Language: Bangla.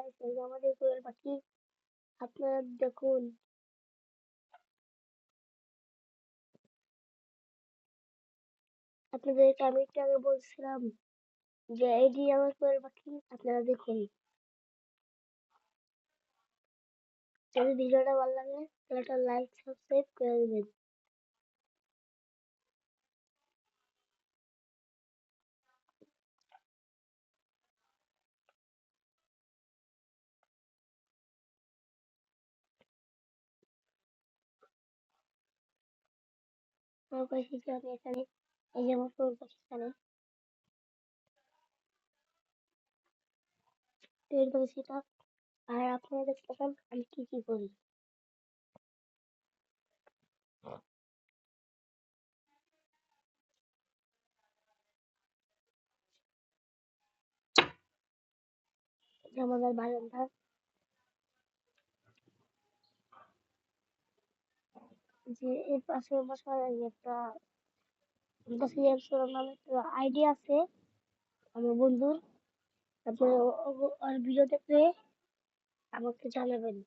গাইস, এই যে আমাদের কোয়েল পাখি। আপনারা দেখুন, আপনাদেরকে আমি একটু আগে বলছিলাম যে এটি আমার কোয়েল পাখি। আপনারা দেখুন, যদি ভিডিওটা ভালো লাগে তাহলে একটা লাইক সাবস্ক্রাইব করে দেবেন। আমার পাখিকে আমি এখানে, এই যে আমার কোয়েল পাখি এখানে, কোয়েল পাখিটা। আর আপনারা দেখতে পান আমি কি কি করি। এটা আমাদের বারান্দা, যে এর পাশে বসার একটা নামে একটা আইডিয়া আছে আমার বন্ধুর। আপনি ওর ভিডিও দেখলে আমাকে জানাবেন।